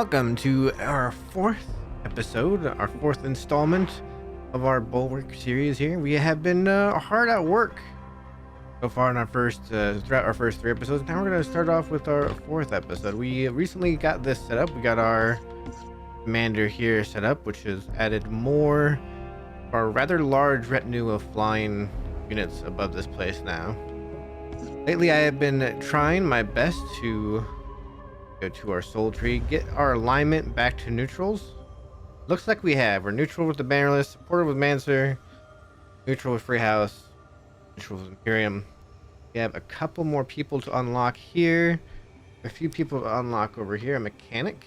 Welcome to our fourth episode, our fourth installment of our Bulwark series here. We have been hard at work so far in our throughout our first three episodes. Now we're going to start off with our fourth episode. We recently got this set up. We got our commander here set up, which has added more of our rather large retinue of flying units above this place now. Lately, I have been trying my best to go to our soul tree, get our alignment back to neutrals. Looks like we have. We're neutral with the bannerless, supportive with Mancer, neutral with Free House, neutral with Imperium. We have a couple more people to unlock here, a few people to unlock over here. A mechanic,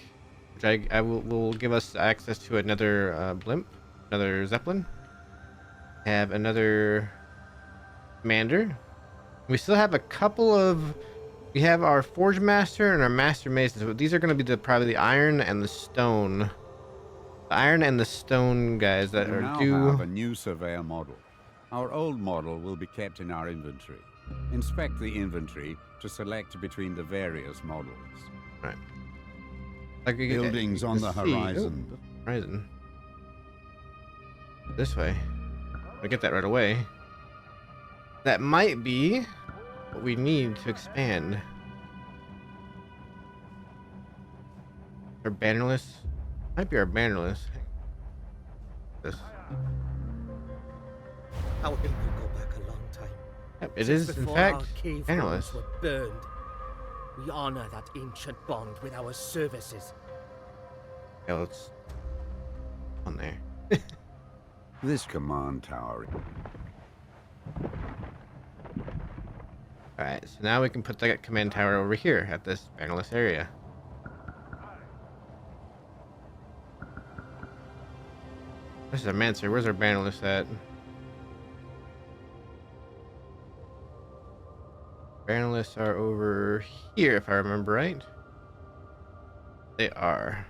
which I will give us access to another blimp, another Zeppelin. Have another commander. We still have a couple of. We have our Forge Master and our Master Masons, but these are going to be probably the Iron and the Stone. The Iron and the Stone guys that are due. We now have a new surveyor model. Our old model will be kept in our inventory. Inspect the inventory to select between the various models. Right. Like Buildings on the horizon. Oh, horizon. This way. I get that right away. That might be what we need to expand. Our bannerless might be our bannerless. This. Our ink will go back a long time. Yep, it Since is in before fact our cave bannerless. walls were burned. We honor that ancient bond with our services. Yeah, let's on there. This command tower. Alright, so now we can put the command tower over here at this bannerless area. This is our Mancer. Where's our bannerless at? Bannerless are over here, if I remember right. They are.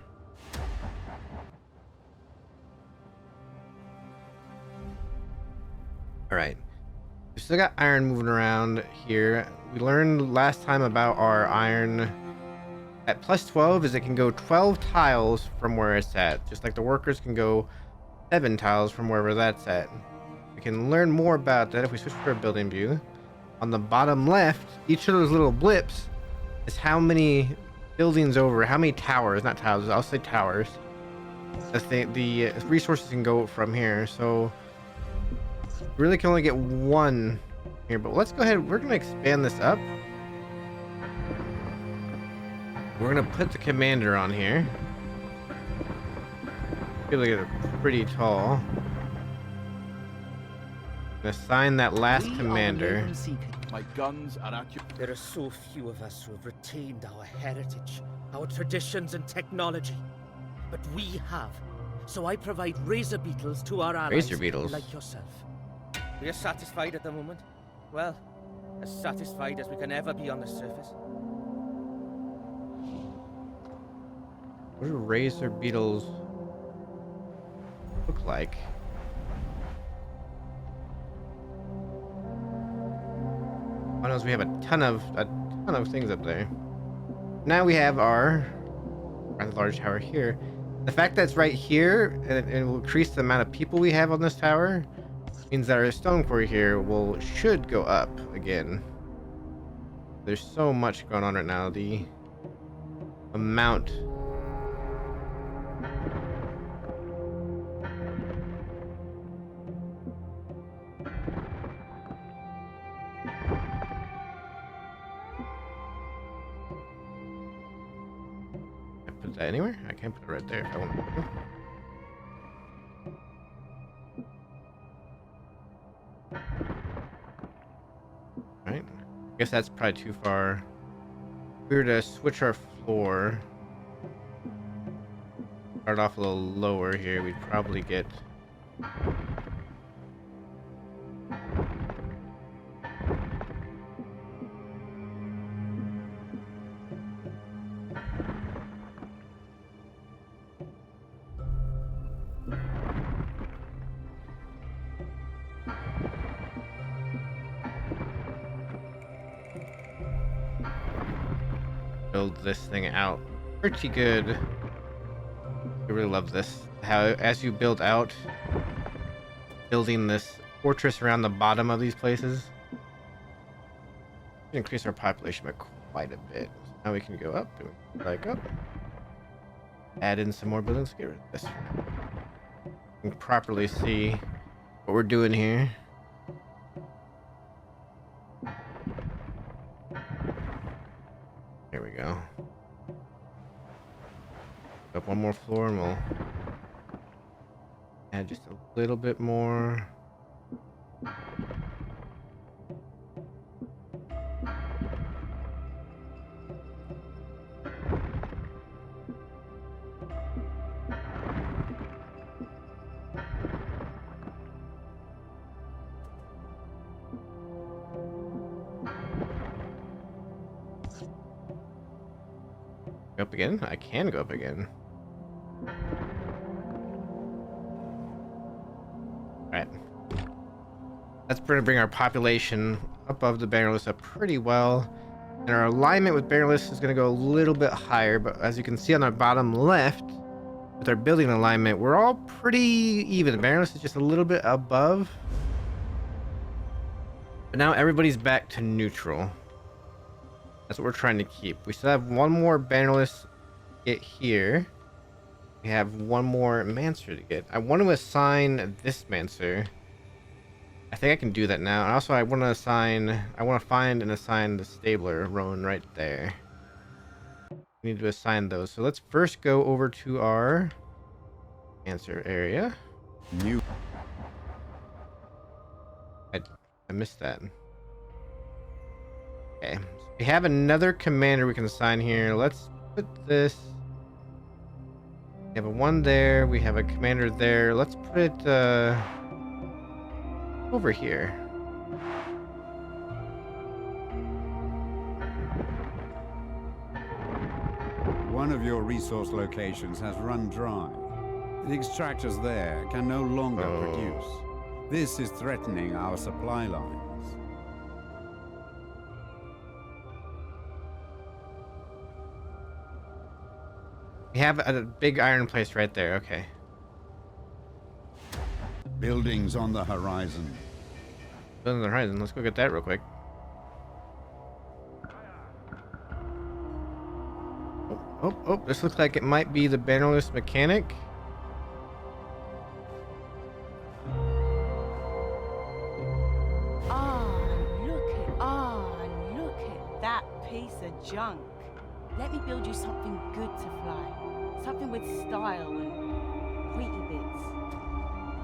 Alright. We still got iron moving around here. We learned last time about our iron at plus 12 is it can go 12 tiles from where it's at. Just like the workers can go 7 tiles from wherever that's at. We can learn more about that if we switch to our building view. On the bottom left, each of those little blips is how many buildings over, how many towers, not towers, I'll say towers. The resources can go from here. So really can only get one here, but let's go ahead. We're going to expand this up. We're going to put the commander on here. I feel like it's pretty tall. Assign that last commander. My guns are at you. There are so few of us who have retained our heritage, our traditions and technology. But we have. So I provide razor beetles to our allies Razor beetles? like yourself. We are satisfied at the moment. Well, as satisfied as we can ever be on the surface. What do razor beetles look like? Oh no, we have a ton of things up there. Now we have our rather large tower here. The fact that it's right here and it will increase the amount of people we have on this tower means that our stone quarry here should go up again. There's so much going on right now. The amount. Can I put that anywhere? I can't put it right there if I want to. Right. I guess that's probably too far. If we were to switch our floor, start off a little lower here, we'd probably get build this thing out pretty good. really love this. How as you build out, building this fortress around the bottom of these places, increase our population by quite a bit. So now we can go up and like up. Add in some more buildings. Get rid of this. You can properly see what we're doing here. There we go. Up one more floor and we'll add just a little bit more. Up again? I can go up again. Alright. That's going to bring our population above the bannerless up pretty well. And our alignment with bannerless is going to go a little bit higher, but as you can see on the bottom left, with our building alignment, we're all pretty even. The bannerless is just a little bit above. But now everybody's back to neutral. That's what we're trying to keep. We still have one more bannerless get here. We have one more Mancer to get. I want to assign this Mancer. I think I can do that now. And also I want to find and assign the Stabler Roan right there. We need to assign those. So let's first go over to our Mancer area. I missed that. Okay. We have another commander we can assign here. Let's put this. We have a one there. We have a commander there. Let's put it over here. One of your resource locations has run dry. The extractors there can no longer produce. This is threatening our supply lines. We have a big iron place right there. Okay. Buildings on the horizon. Buildings on the horizon. Let's go get that real quick. Oh, this looks like it might be the bannerless mechanic. Look at that piece of junk. Let me build you something good to fly. Something with style and pointy bits.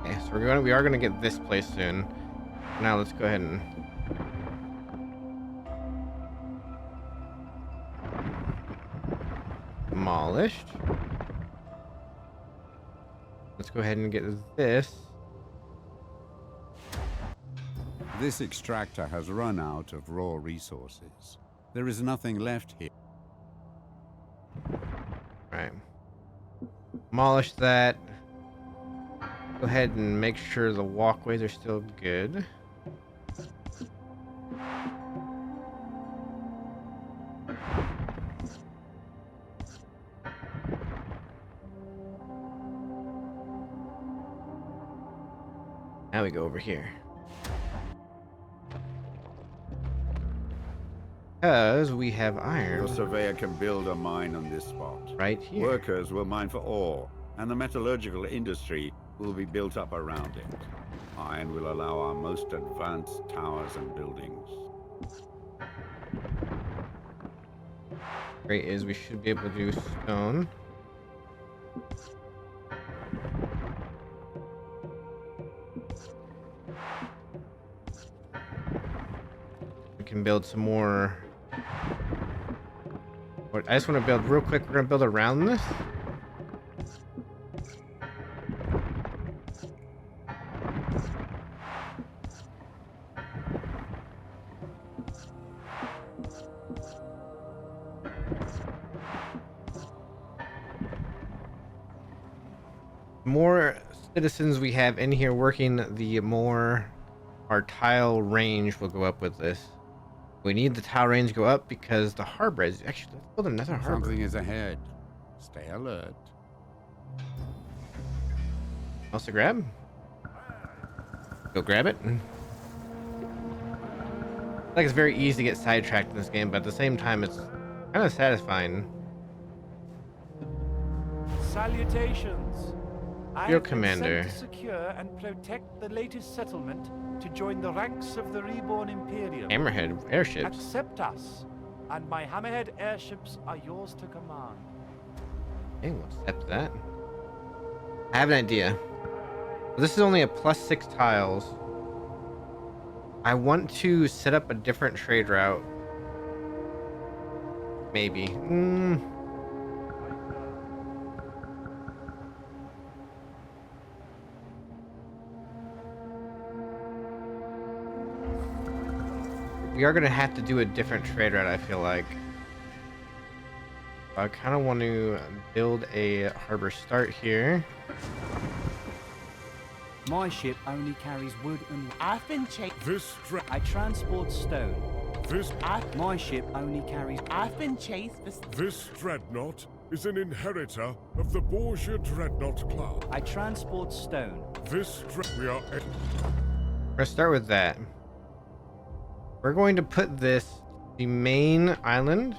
Okay, so we are gonna get this place soon. Now let's go ahead and demolished. Let's go ahead and get this. This extractor has run out of raw resources. There is nothing left here. Right. Demolish that. Go ahead and make sure the walkways are still good. Now we go over here. Because we have iron. Your surveyor can build a mine on this spot. Right here. Workers will mine for ore, and the metallurgical industry will be built up around it. Iron will allow our most advanced towers and buildings. Great is we should be able to do stone. We can build some more. I just want to build real quick. We're going to build around this. More citizens we have in here working, the more our tile range will go up with this. We need the tile range to go up because the harbor is actually, let's build another harbor. Something is ahead. Stay alert. else to grab? Go grab it. Like it's very easy to get sidetracked in this game, but at the same time, it's kind of satisfying. Salutations. I Your have been commander. sent to secure and protect the latest settlement to join the ranks of the reborn Imperium. Hammerhead airships. Accept us, and my Hammerhead airships are yours to command. Okay, we'll accept that. I have an idea. This is only a +6 tiles. I want to set up a different trade route. Maybe. We are going to have to do a different trade route, I feel like. I kind of want to build a harbor start here. My ship only carries wood and... I've been chased. I transport stone. My ship only carries... I've been chased for... This dreadnought is an inheritor of the Borgia dreadnought class. I transport stone. We are... Let's start with that. We're going to put this the main island.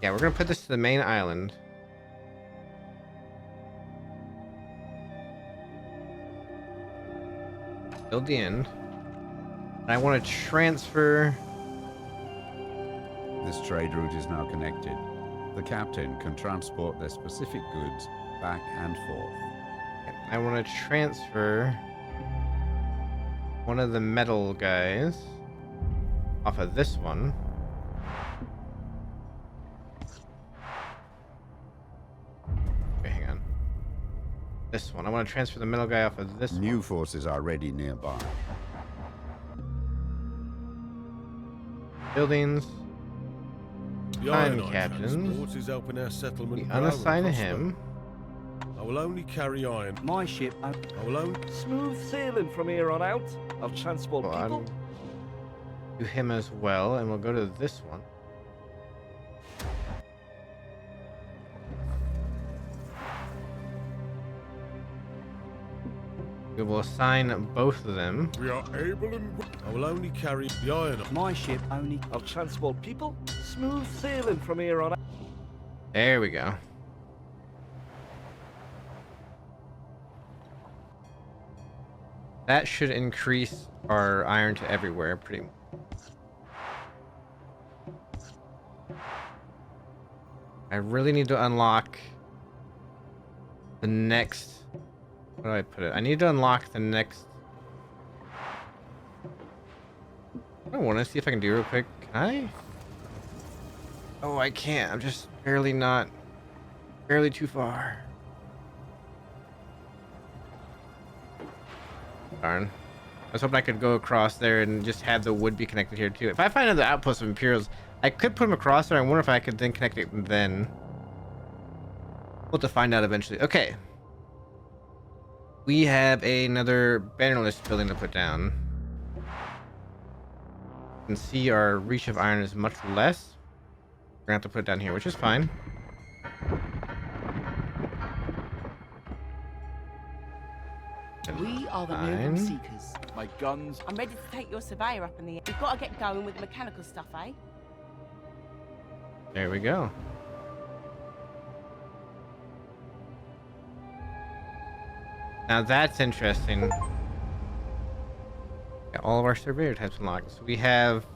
Yeah, we're going to put this to the main island. Build the end. And I want to transfer... This trade route is now connected. The captain can transport their specific goods back and forth. I want to transfer one of the metal guys off of this one. Okay, hang on. This one. I want to transfer the metal guy off of this New one. forces are ready nearby. Buildings. The Time iron captains. transport is helping our settlement We grow and unassign prosper. him. I will only carry iron. My ship... I will only... Smooth sailing from here on out. I'll transport Well, people. do him as well, and we'll go to this one. We will assign both of them. We are able and... I will only carry the iron. My ship only... I'll transport people. Smooth sailing from here on out. There we go. That should increase our iron to everywhere pretty much. I really need to unlock the next... Where do I put it? I need to unlock the next... I want to see if I can do it real quick. Can I? Oh, I can't. I'm just barely too far. Darn. I was hoping I could go across there and just have the wood be connected here too. If I find another outpost of Imperials, I could put them across there. I wonder if I could then connect it then. We'll have to find out eventually. Okay. We have another bannerless building to put down. You can see our reach of iron is much less. We're gonna have to put it down here, which is fine. We are the Fine. Novum Seekers. My guns. I'm ready to take your surveyor up in the air. We've got to get going with the mechanical stuff, eh? There we go. Now that's interesting. Got all of our surveyor types unlocked. So we have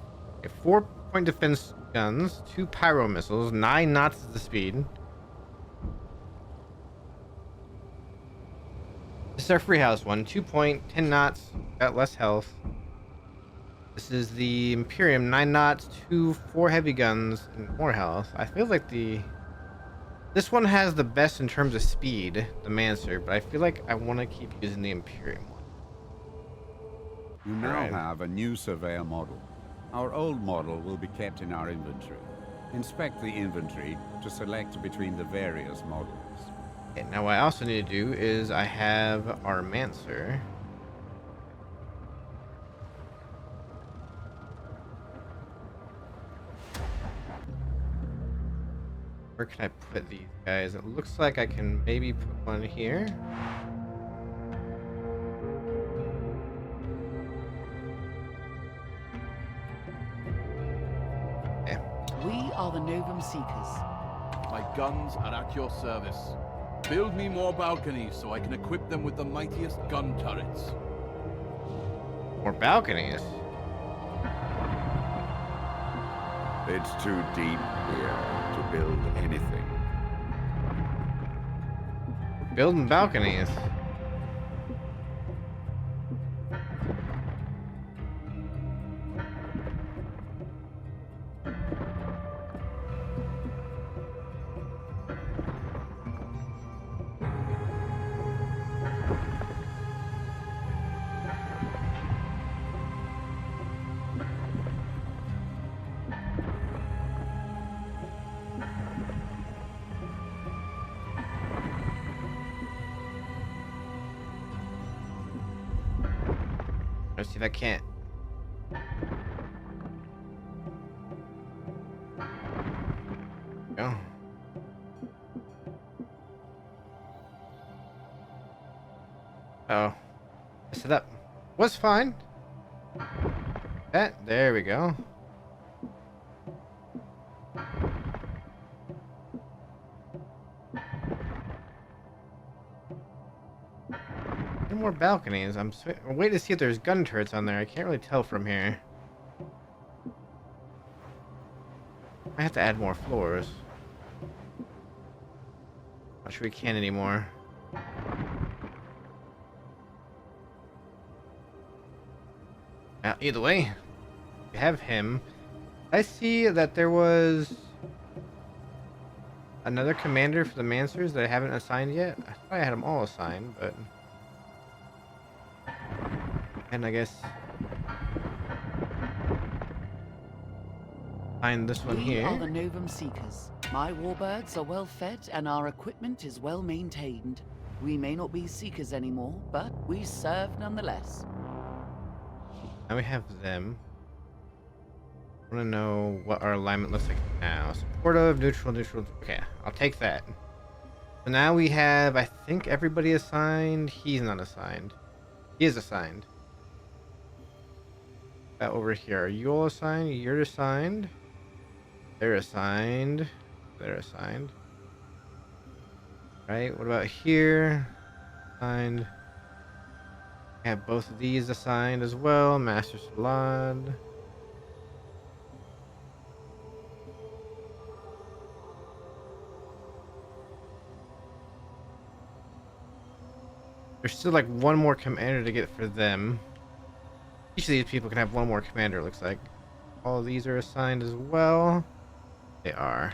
a 4-point defense guns, 2 pyro missiles, 9 knots is the speed. This is our free house one, 2-point, 10 knots, got less health. This is the Imperium, 9 knots, 4 heavy guns, and more health. I feel like this one has the best in terms of speed, the Mancer, but I feel like I want to keep using the Imperium one. You now Right. have a new surveyor model. Our old model will be kept in our inventory. Inspect the inventory to select between the various models. Okay, now what I also need to do is I have our Mancer. Where can I put these guys? It looks like I can maybe put one here. Okay. We are the Novum Seekers. My guns are at your service. Build me more balconies so I can equip them with the mightiest gun turrets. More balconies. It's too deep here to build anything. Building balconies. Let's see if I can't. Go. Oh. Messed it up. Was fine. There we go. More balconies. I'm waiting to see if there's gun turrets on there. I can't really tell from here. I have to add more floors. Not sure we can anymore. Either way, we have him. I see that there was another commander for the Mancers that I haven't assigned yet. I thought I had them all assigned, but... And I guess find this one here. We are the Novum Seekers. My warbirds are well fed and our equipment is well maintained. We may not be Seekers anymore, but we serve nonetheless. Now we have them. I want to know what our alignment looks like now. Supportive, neutral, neutral. Okay, I'll take that. So now we have, I think, everybody assigned. He's not assigned. He is assigned. Over here, are you all assigned? You're assigned. They're assigned. They're assigned. Right, what about here? Assigned. I have both of these assigned as well. Master Salad. There's still like one more commander to get for them. Each of these people can have one more commander, it looks like. All of these are assigned as well. They are.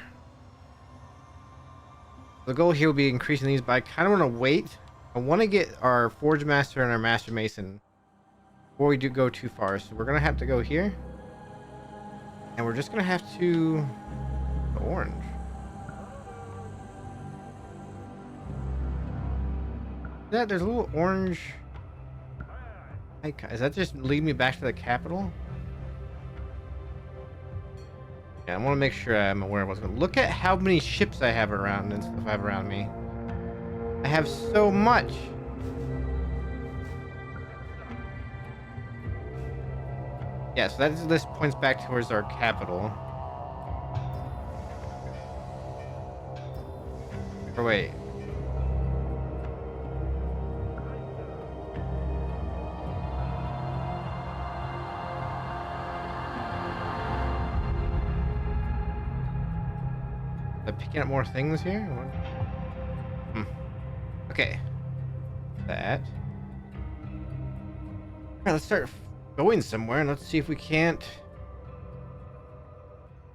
The goal here will be increasing these, but I kind of want to wait. I want to get our Forge Master and our Master Mason before we do go too far. So we're going to have to go here. And we're just going to have to... Orange. Yeah, there's a little orange... Does that just lead me back to the capital? Yeah, I want to make sure I'm aware of what's going on. Look at how many ships I have around and stuff I have around me. I have so much. Yeah, so this points back towards our capital. Or wait. Picking up more things here? Okay. That. Alright, let's start going somewhere and let's see if we can't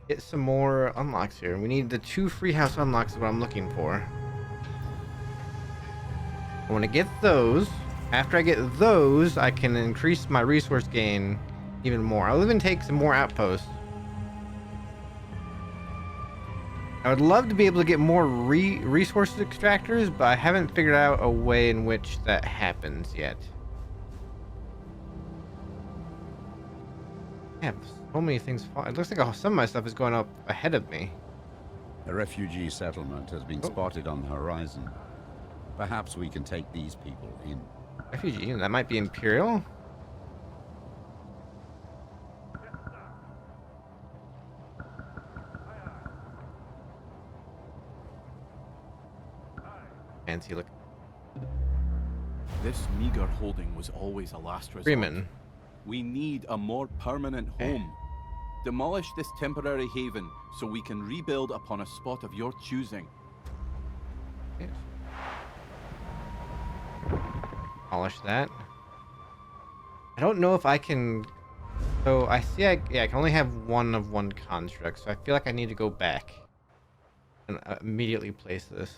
get some more unlocks here. We need the 2 free house unlocks is what I'm looking for. I want to get those. After I get those, I can increase my resource gain even more. I'll even take some more outposts. I would love to be able to get more resource extractors, but I haven't figured out a way in which that happens yet. I have so many things. It looks like some of my stuff is going up ahead of me. A refugee settlement has been spotted on the horizon. Perhaps we can take these people in. Refugee? That might be Imperial? Fancy look. This meager holding was always a last resort. Freeman. We need a more permanent home. Demolish this temporary haven so we can rebuild upon a spot of your choosing. Yes. Polish that. I don't know if I can. So I see. I can only have one of one construct. So I feel like I need to go back and immediately place this.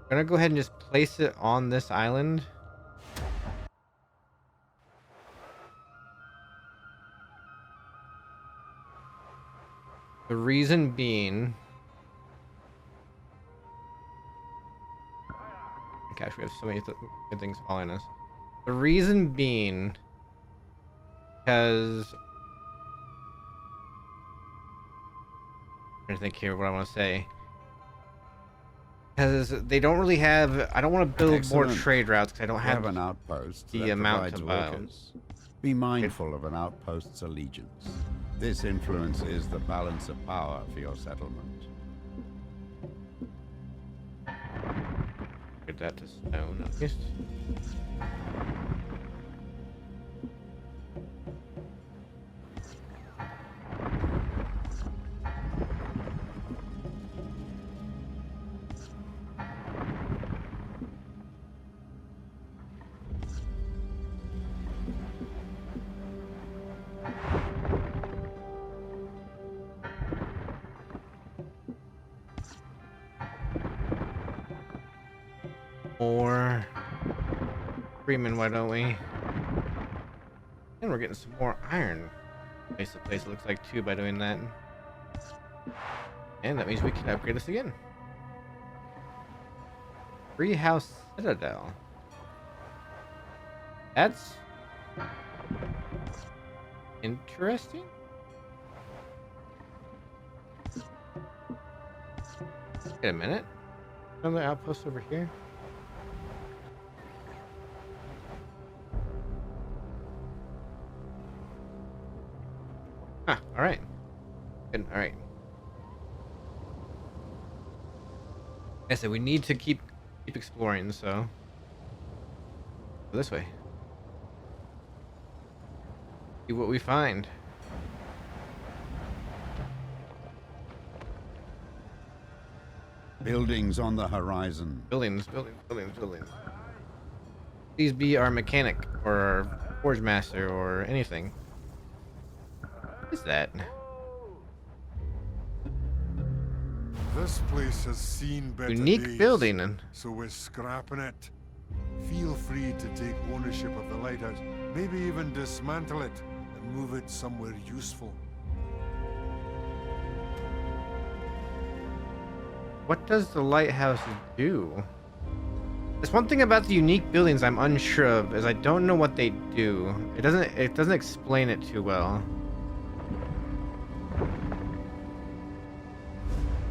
I'm gonna go ahead and just place it on this island. The reason being, gosh, we have so many good things following us. The reason being, because I'm trying to think here what I want to say. Because they don't really have. I don't want to build more trade routes because I don't have an outpost the that amount provides of workers. Be mindful of an outpost's allegiance. This influences the balance of power for your settlement. Get that to stone, at least. More Freeman, why don't we? And we're getting some more iron. Place the place, it looks like, too, by doing that. And that means we can upgrade this again. Free House Citadel. That's interesting. Wait a minute. Another outpost over here. Huh, alright. Good, alright. Like I said, we need to keep exploring, so go this way. See what we find. Buildings on the horizon. Buildings. Please be our mechanic or our forge master or anything. What is that? This place has seen better Unique days, building. so we're scrapping it. Feel free to take ownership of the lighthouse, maybe even dismantle it and move it somewhere useful. What does the lighthouse do? There's one thing about the unique buildings I'm unsure of, is I don't know what they do. It doesn't explain it too well.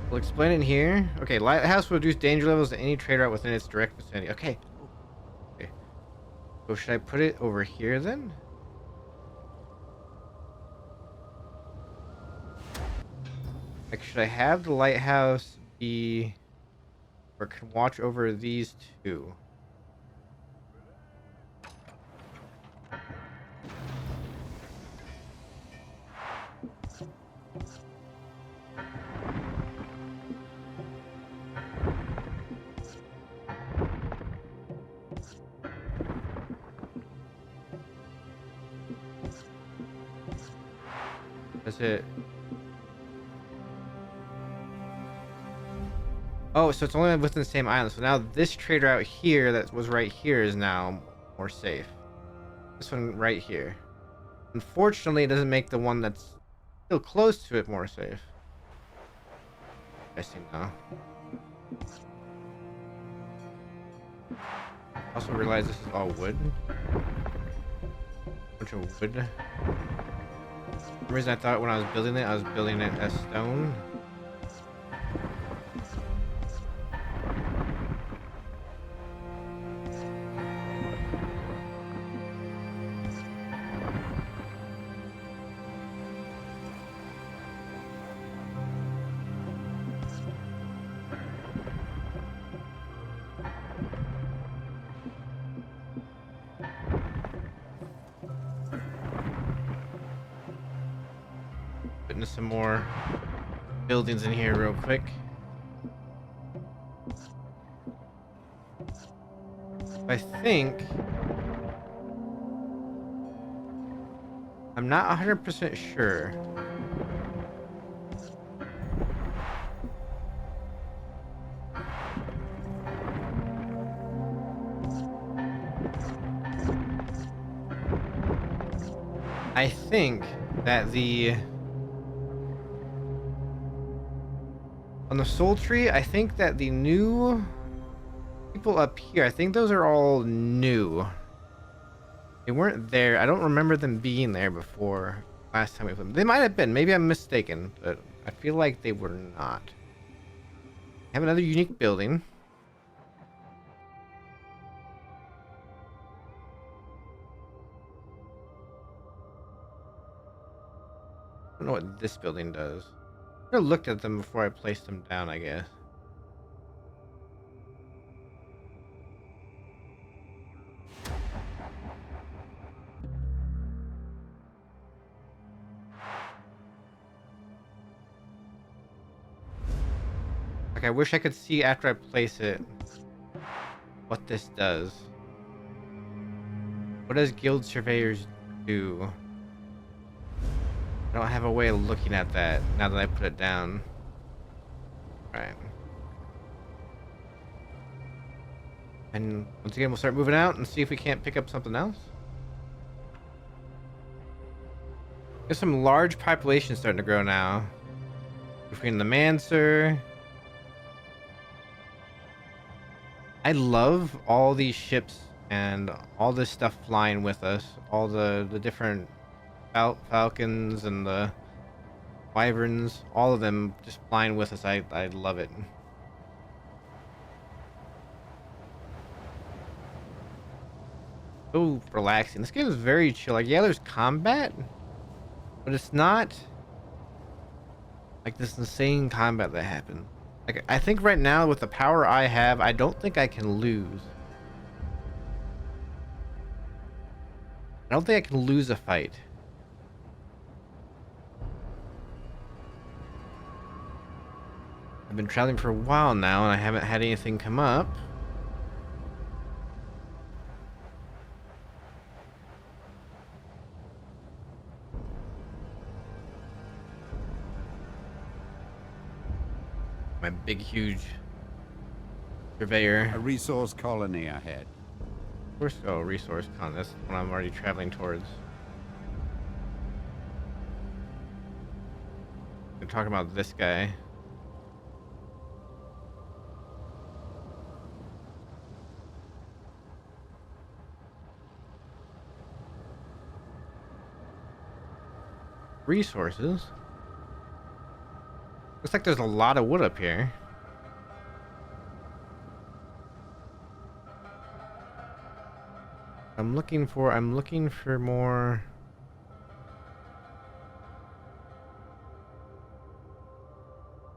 We'll explain it here. Okay, lighthouse will reduce danger levels to any trade route within its direct vicinity. Okay. Okay. So should I put it over here then? Like, should I have the lighthouse be, or can watch over these two? That's it. Oh, so it's only within the same island. So now this trade route here that was right here is now more safe. This one right here. Unfortunately, it doesn't make the one that's still close to it more safe. I see now. Also realize this is all wood. Bunch of wood. The reason I thought when I was building it as stone. Putting some more buildings in here real quick. I think I'm not 100% sure. I think that on the soul tree, I think that the new people up here, I think those are all new. They weren't there. I don't remember them being there before last time we played them. They might have been. Maybe I'm mistaken, but I feel like they were not. I have another unique building. I don't know what this building does. I should have looked at them before I placed them down, I guess. Like, I wish I could see after I place it what this does. What does Guild Surveyors do? I don't have a way of looking at that now that I put it down. Alright. And once again, we'll start moving out and see if we can't pick up something else. There's some large populations starting to grow now. Between the Mancer. I love all these ships and all this stuff flying with us. All the different falcons and the wyverns, all of them just flying with us. I love it. So relaxing. This game is very chill. Like, yeah, there's combat, but it's not like this insane combat that happened. Like, I think right now with the power I have, I don't think I can lose. I don't think I can lose a fight. I've been traveling for a while now and I haven't had anything come up. My big, huge surveyor. A resource colony ahead. Where's a resource colony? That's what I'm already traveling towards. We're talking about this guy. Resources. Looks like there's a lot of wood up here. I'm looking for more.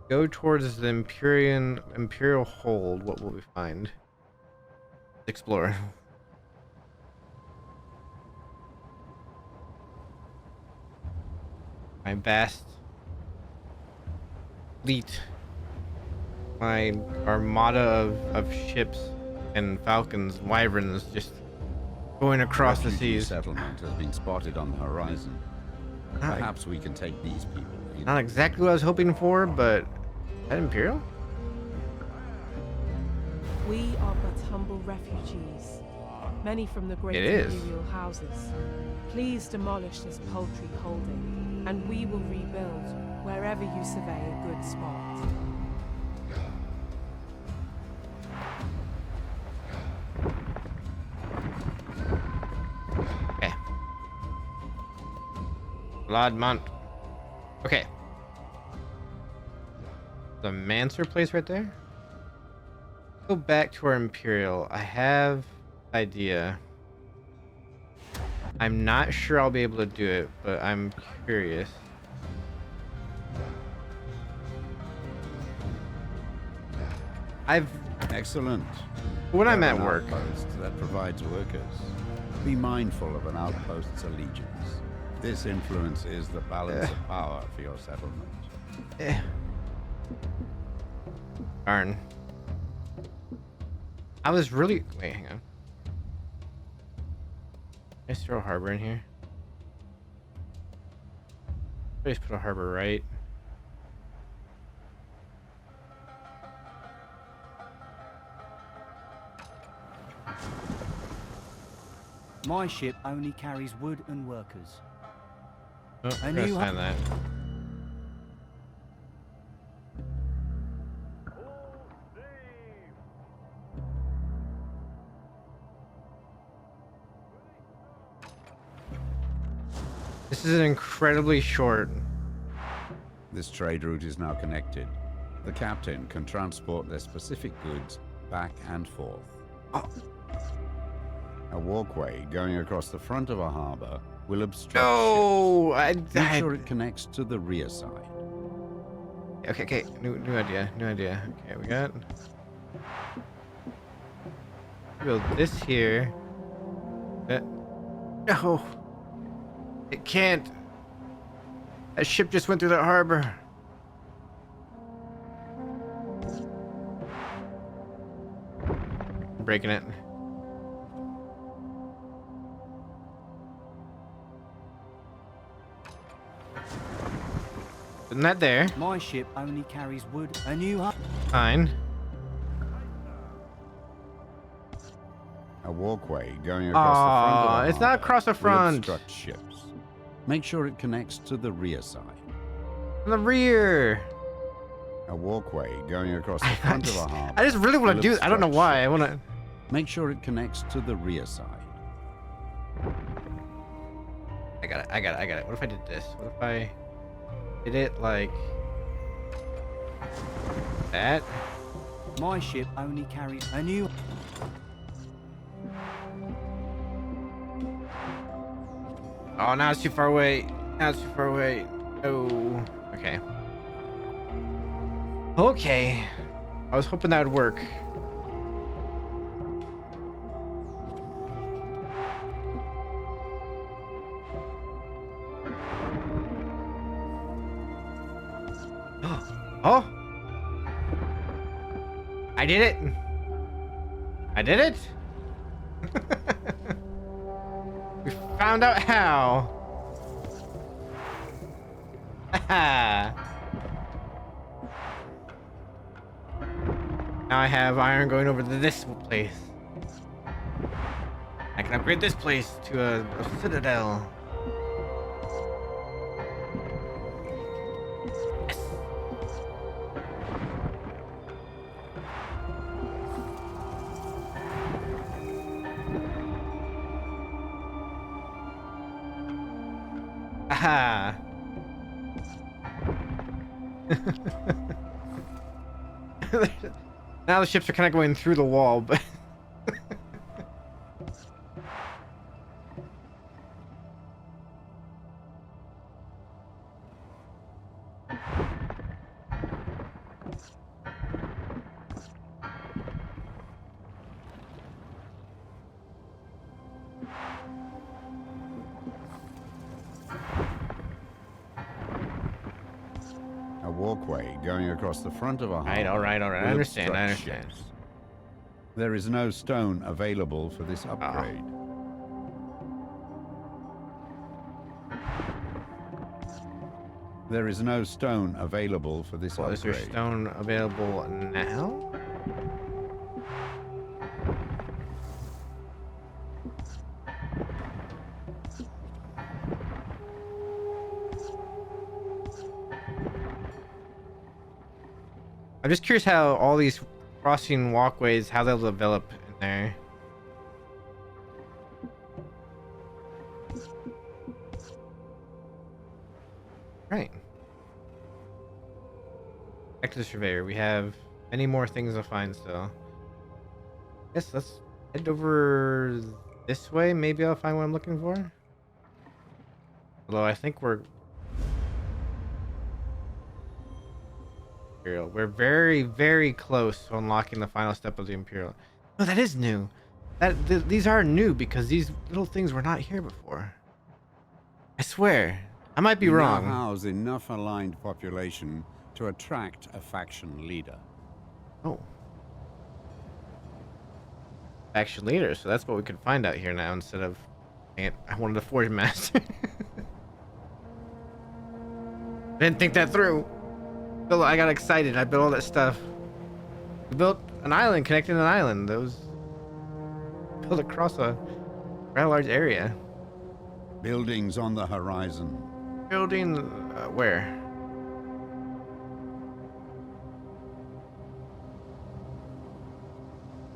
Go towards the Imperial hold. What will we find? Explore. My vast fleet, my armada of ships and falcons and wyverns just going across the seas. Settlement has been spotted on the horizon. Perhaps we can take these people in. Not exactly what I was hoping for, but is that Imperial? We are but humble refugees, many from the great imperial houses. Please demolish this paltry holding, and we will rebuild wherever you survey a good spot. Okay. Bloodmont. Okay. The Mancer place right there. Go back to our Imperial. I have idea. I'm not sure I'll be able to do it, but I'm curious. Excellent. When I'm Have at an work. outpost that provides workers. Be mindful of an outpost's allegiance. This influences the balance of power for your settlement. Darn. I was really... Wait, hang on. Let's throw a harbor in here. Let's put a harbor right. My ship only carries wood and workers. Oh, I And gotta you sign that. This is an incredibly short. This trade route is now connected. The captain can transport their specific goods back and forth. A walkway going across the front of a harbor will obstruct ships. Make sure it connects to the rear side. Okay. New idea. Okay, we got. Build this here. No. It can't. That ship just went through that harbor. I'm breaking it. Isn't that there? My ship only carries wood and you Fine. A walkway going across the front of the harbor it's not across the will front. obstruct ships. Make sure it connects to the rear side. On the rear. A walkway going across the front of a harbor. I just really want to will do it. I don't know obstruct why. I want to. ships. Make sure it connects to the rear side. I got it. What if I did this? What if I did it like that? My ship only carries and you Oh, now it's too far away. Oh, okay. Okay. I was hoping that would work. Oh! I did it! We found out how. Now I have iron going over to this place. I can upgrade this place to a citadel. Yes. Aha. Now the ships are kind of going through the wall, but A walkway going across the front of a harbor. all right. I will understand. obstruct ships. There is no stone available for this upgrade. There is no stone available for this Well, is there upgrade. stone available now? I'm just curious how all these crossing walkways, how they'll develop in there. Right. Back to the surveyor. We have many more things to find still. Yes, let's head over this way. Maybe I'll find what I'm looking for. Although I think we're Imperial. We're very, very close to unlocking the final step of the Imperial. No, that is new. These are new because these little things were not here before. I swear. I might be wrong. Now house enough aligned population to attract a faction leader. Oh. Faction leader, so that's what we can find out here now instead of... I wanted a Forge Master. Didn't think that through. I got excited. I built all that stuff. We built an island connecting an island. Those built across a rather large area. Buildings on the horizon. Building where?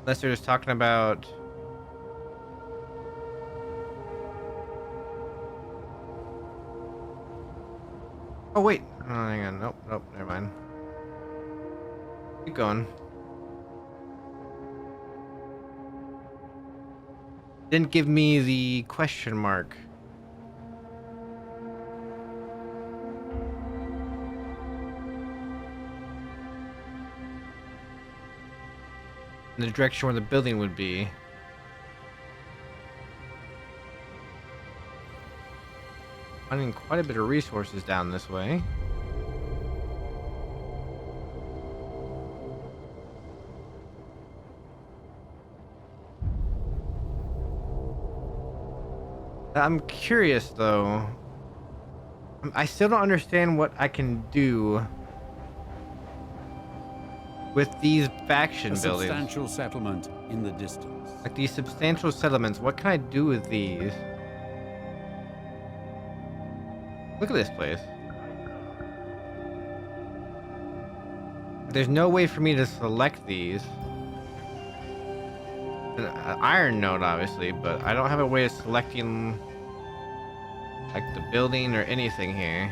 Unless they're just talking about. Oh wait. Oh, hang on. Nope. Never mind. Keep going. Didn't give me the question mark. In the direction where the building would be. Finding quite a bit of resources down this way. I'm curious though. I still don't understand what I can do with these faction buildings. Substantial settlement in the distance. Like these substantial settlements, what can I do with these? Look at this place. There's no way for me to select these. An iron node, obviously, but I don't have a way of selecting like the building or anything here.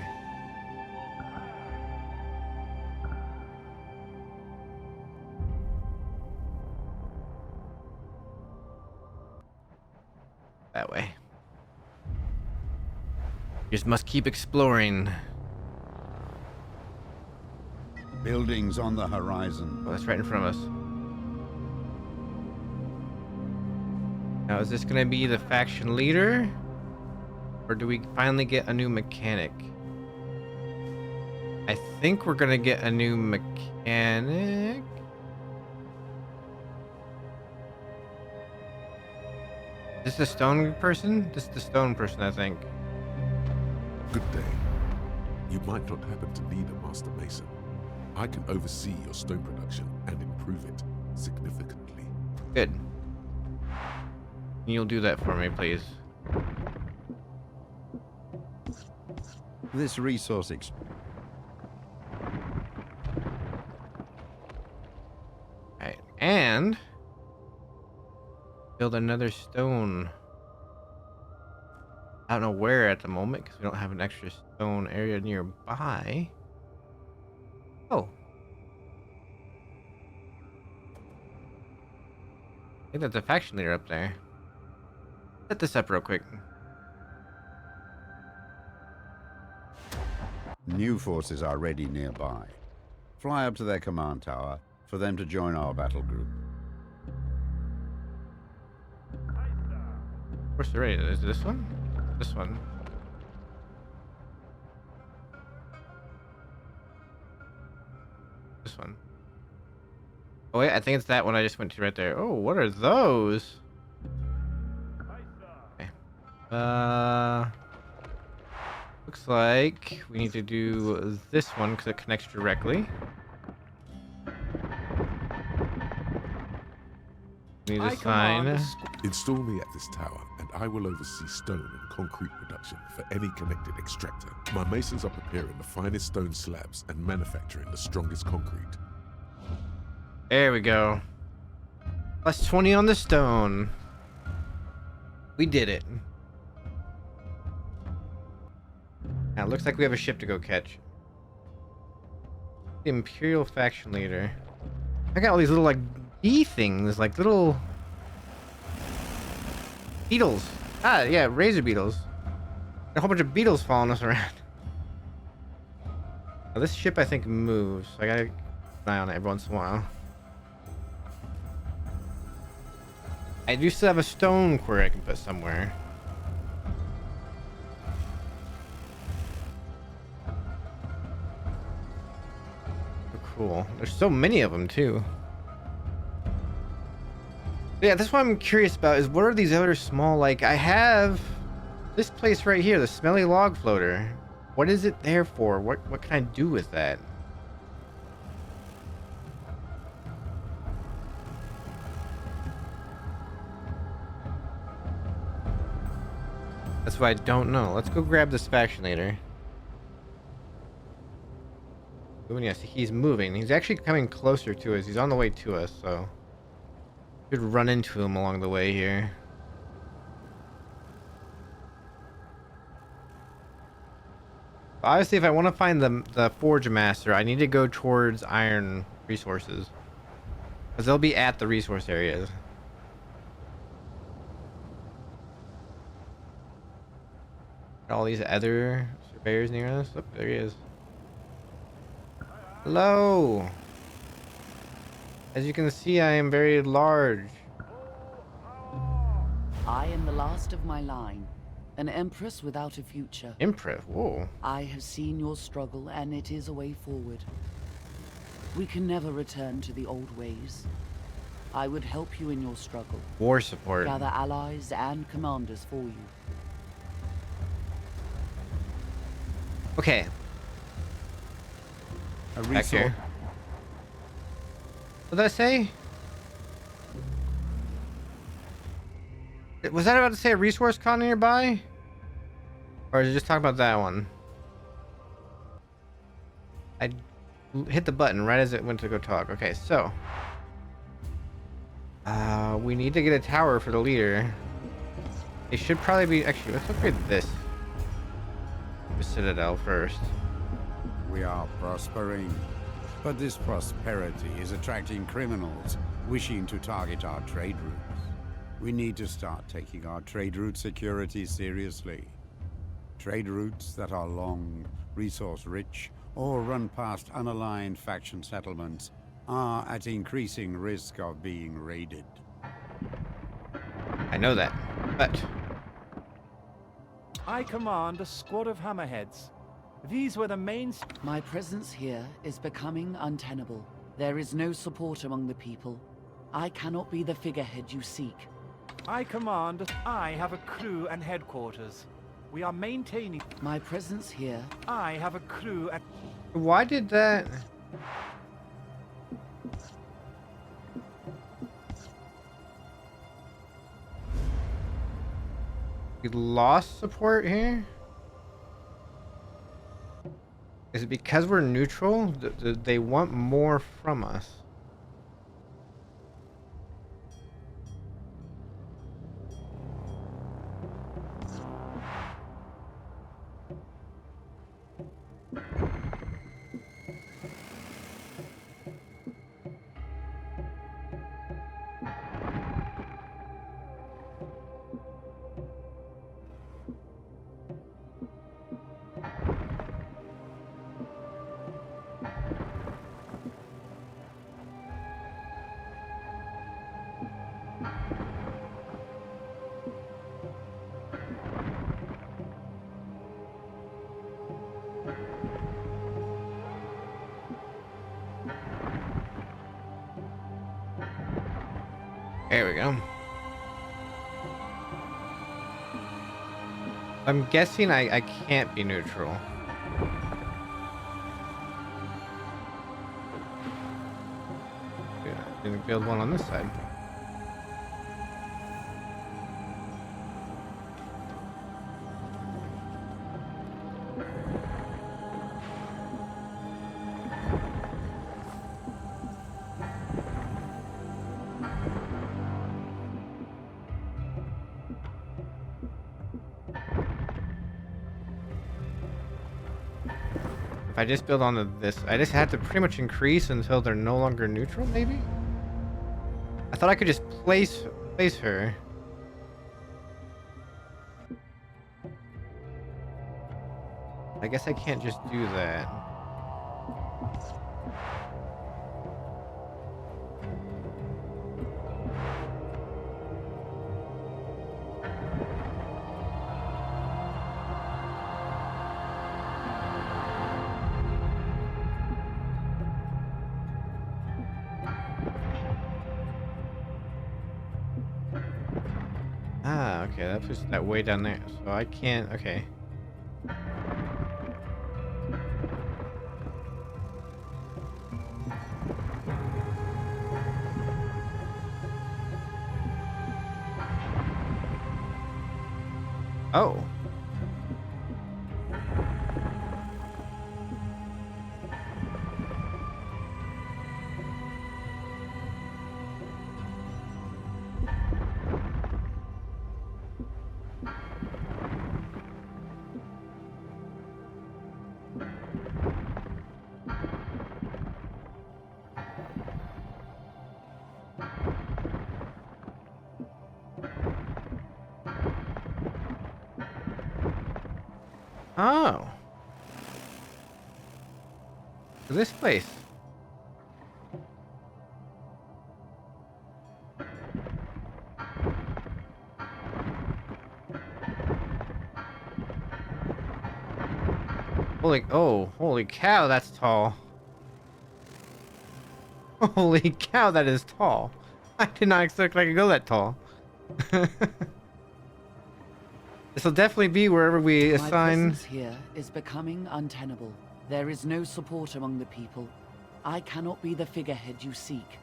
That way. Just must keep exploring. Buildings on the horizon. Oh, that's right in front of us. Now, is this gonna be the faction leader? Or do we finally get a new mechanic? I think we're gonna get a new mechanic. Is this the stone person? This is the stone person, I think. Good day. You might not happen to need a master mason. I can oversee your stone production and improve it significantly. Good. You'll do that for me, please. This resource Alright, and build another stone. I don't know where at the moment because we don't have an extra stone area nearby. Oh. I think that's a faction leader up there. Set this up real quick. New forces are ready nearby. Fly up to their command tower for them to join our battle group. Of course they're ready. Is it this one? This one. This one. Oh wait, I think it's that one I just went to right there. Oh, what are those? Okay. Looks like we need to do this one because it connects directly. Need a sign. Install me at this tower, and I will oversee stone and concrete production for any connected extractor. My masons are preparing the finest stone slabs and manufacturing the strongest concrete. There we go. Plus 20 on the stone. We did it. Now, it looks like we have a ship to go catch. The Imperial faction leader. I got all these little like bee things, like little beetles. Ah, yeah, razor beetles. A whole bunch of beetles following us around. Now, this ship, I think, moves. So I gotta keep an eye on it every once in a while. I do still have a stone quarry I can put somewhere. Oh, cool. There's so many of them, too. Yeah, that's what I'm curious about is what are these other small, like, I have this place right here, the smelly log floater. What is it there for? What can I do with that? That's what I don't know. Let's go grab this factionator. Oh, yes, he's moving. He's actually coming closer to us. He's on the way to us, so should run into him along the way here. Obviously, if I want to find the Forge Master, I need to go towards iron resources. Because they'll be at the resource areas. All these other surveyors near us. Oh, there he is. Hello! As you can see, I am very large. I am the last of my line. An empress without a future. Empress? Whoa. I have seen your struggle, and it is a way forward. We can never return to the old ways. I would help you in your struggle. War support. Gather allies and commanders for you. Okay. A Back here. What did I say? Was that about to say a resource con nearby? Or is it just talking about that one? I hit the button right as it went to go talk. Okay, so. We need to get a tower for the leader. It should probably be... Actually, let's upgrade this. The Citadel first. We are prospering. But this prosperity is attracting criminals wishing to target our trade routes. We need to start taking our trade route security seriously. Trade routes that are long, resource-rich, or run past unaligned faction settlements are at increasing risk of being raided. I know that, but... I command a squad of hammerheads. These were the main... My presence here is becoming untenable. There is no support among the people. I cannot be the figurehead you seek. I command... I have a crew and headquarters. We are maintaining... My presence here... I have a crew at... Why did that... We lost support here? Is it because we're neutral? They want more from us. There we go. I'm guessing I can't be neutral. Yeah, didn't build one on this side. If I just build onto this, I just had to pretty much increase until they're no longer neutral, maybe? I thought I could just place her. I guess I can't just do that. Ah, okay, that puts that way down there, so I can't, okay. Oh. Oh. This place. Holy cow, that's tall. Holy cow, that is tall. I did not expect I could go that tall. This will definitely be wherever we assign. My presence here is becoming untenable. There is no support among the people. I cannot be the figurehead you seek.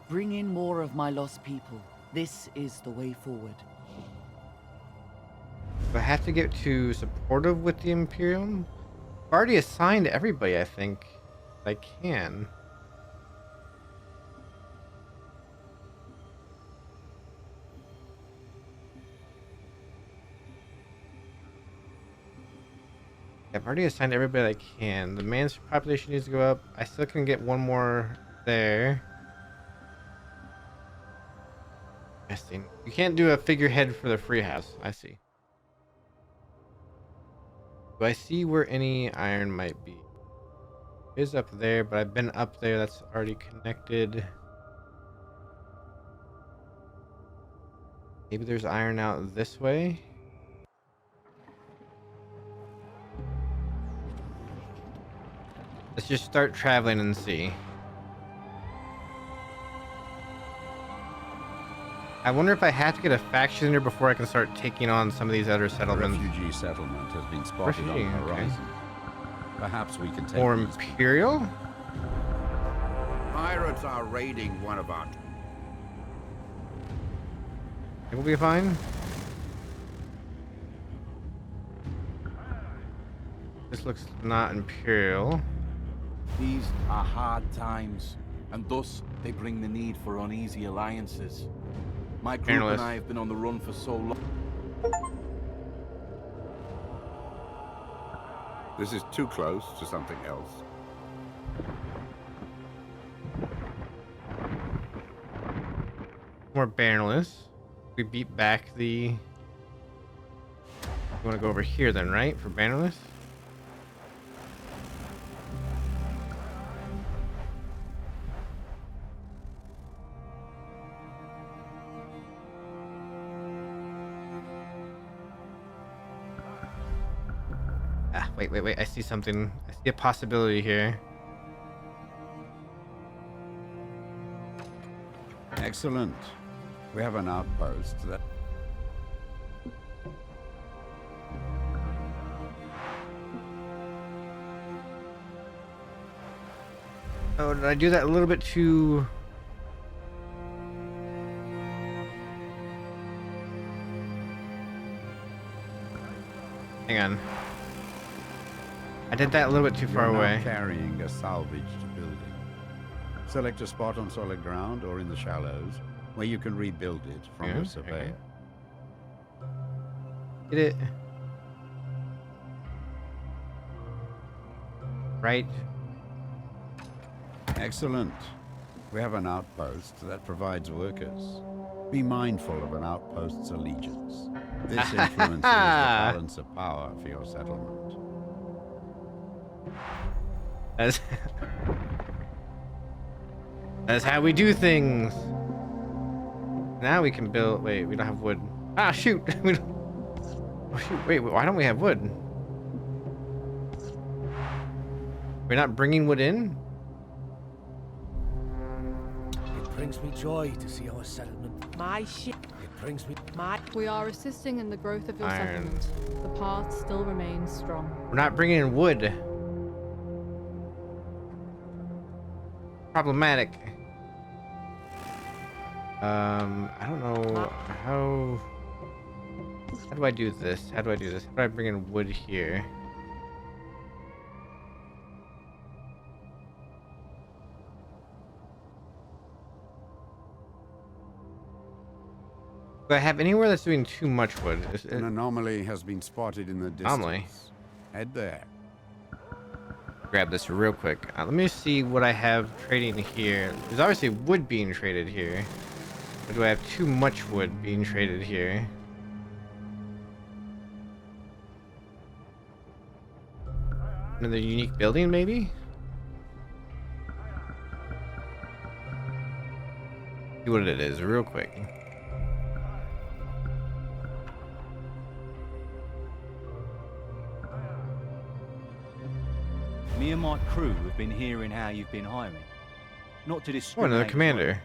Bring in more of my lost people. This is the way forward. Do I have to get too supportive with the Imperium? I've already assigned everybody, I think. I can. I've already assigned everybody I can. The man's population needs to go up. I still can get one more there. Interesting. You can't do a figurehead for the free house. I see. Do I see where any iron might be? It is up there, but I've been up there. That's already connected. Maybe there's iron out this way. Let's just start traveling and see. I wonder if I have to get a faction in here before I can start taking on some of these other settlements. A refugee settlement has been spotted on the horizon. Okay. Perhaps we can take more Imperial? Pirates are raiding one of our... It will be fine. This looks not Imperial. These are hard times, and thus they bring the need for uneasy alliances. My group and I have been on the run for so long. This is too close to something else. More bannerless. We beat back the... You want to go over here then, right? For bannerless? Wait. I see something. I see a possibility here. Excellent. We have an outpost that... Oh, did I do that a little bit too... Hang on. I did that a little bit too far away. Carrying a salvaged building. Select a spot on solid ground or in the shallows where you can rebuild it from your surveyor. Get it. right? Excellent. We have an outpost that provides workers. Be mindful of an outpost's allegiance. This influences the balance of power for your settlement. That's how we do things. Now we can build. Wait, we don't have wood. Ah, shoot! We don't. Oh shoot! Wait, why don't we have wood? We're not bringing wood in. It brings me joy to see our settlement. My ship. It brings me We are assisting in the growth of your settlement. The path still remains strong. We're not bringing in wood. Problematic. I don't know how do I do this? How do I do this? How do I bring in wood here? Do I have anywhere that's doing too much wood? An anomaly has been spotted in the distance. Anomaly. Head there. Grab this real quick. Let me see what I have trading here. There's obviously wood being traded here. Or do I have too much wood being traded here? Another unique building, maybe? See what it is real quick. Me and my crew have been hearing how you've been hiring. Not to discriminate. Oh, another commander.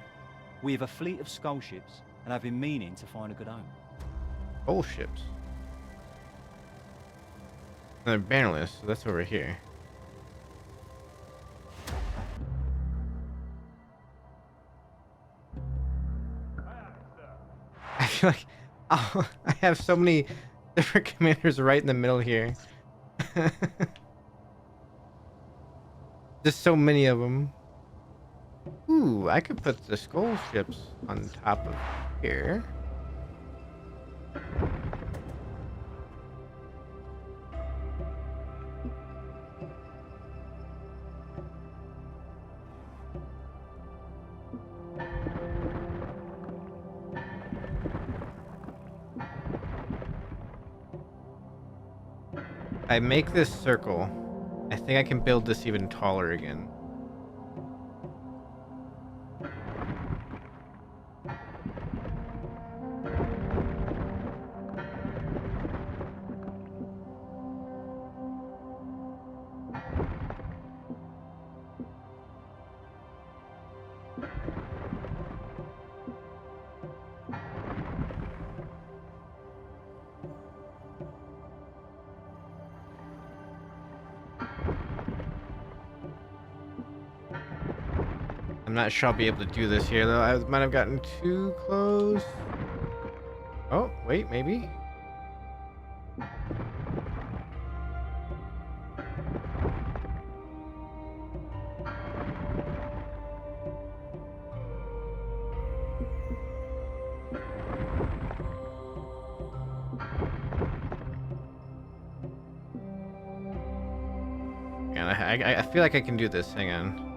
We have a fleet of skull ships, and I've been meaning to find a good home. Skull ships. Another bannerless, so that's over here. I feel like I have so many different commanders right in the middle here. Just so many of them. Ooh, I could put the skull ships on top of here. I make this circle. I think I can build this even taller again. I'm not sure I'll be able to do this here, though. I might have gotten too close. Oh, wait, maybe. And I feel like I can do this. Hang on.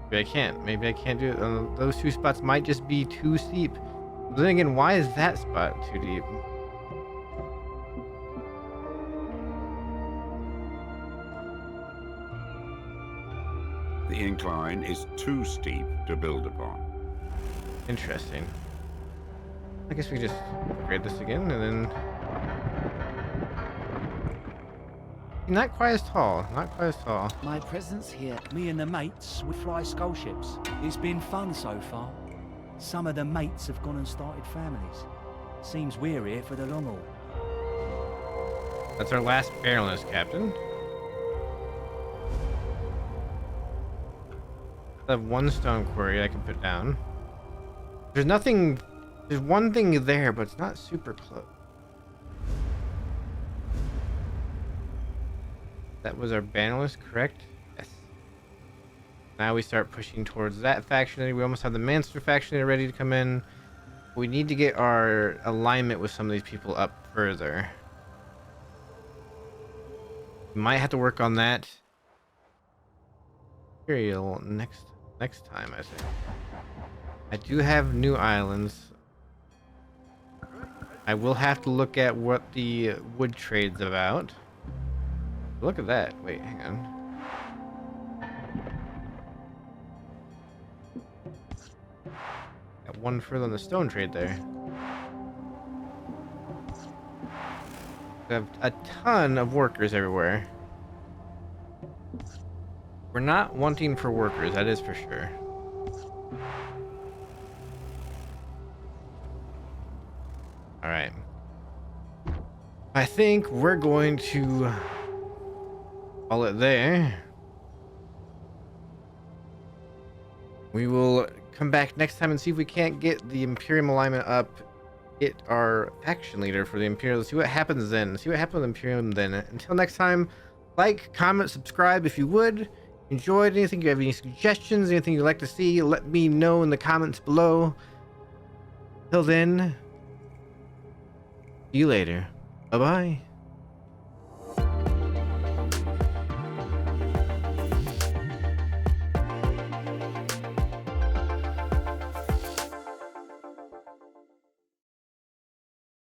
Maybe I can't. Maybe I can't do it. Those two spots might just be too steep. But then again, why is that spot too deep? The incline is too steep to build upon. Interesting. I guess we just upgrade this again and then... Not quite as tall. Not quite as tall. My presence here. Me and the mates, we fly skull ships. It's been fun so far. Some of the mates have gone and started families. Seems we're here for the long haul. That's our last bannerless, Captain. I have one stone quarry I can put down. There's nothing... There's one thing there, but it's not super close. That was our bannerless, correct? Yes. Now we start pushing towards that faction. We almost have the Manster faction ready to come in. We need to get our alignment with some of these people up further. We might have to work on that. Imperial next time, I think. I do have new islands. I will have to look at what the wood trade's about. Look at that. Wait, hang on. Got one further on the stone trade there. We have a ton of workers everywhere. We're not wanting for workers, that is for sure. Alright. I think we're going to call it there. We will come back next time and see if we can't get the Imperium alignment up. Get our faction leader for the Imperial. See what happens then. See what happens with Imperium then. Until next time, like, comment, subscribe if you would. Enjoyed anything? You have any suggestions? Anything you'd like to see? Let me know in the comments below. Till then, see you later. Bye-bye.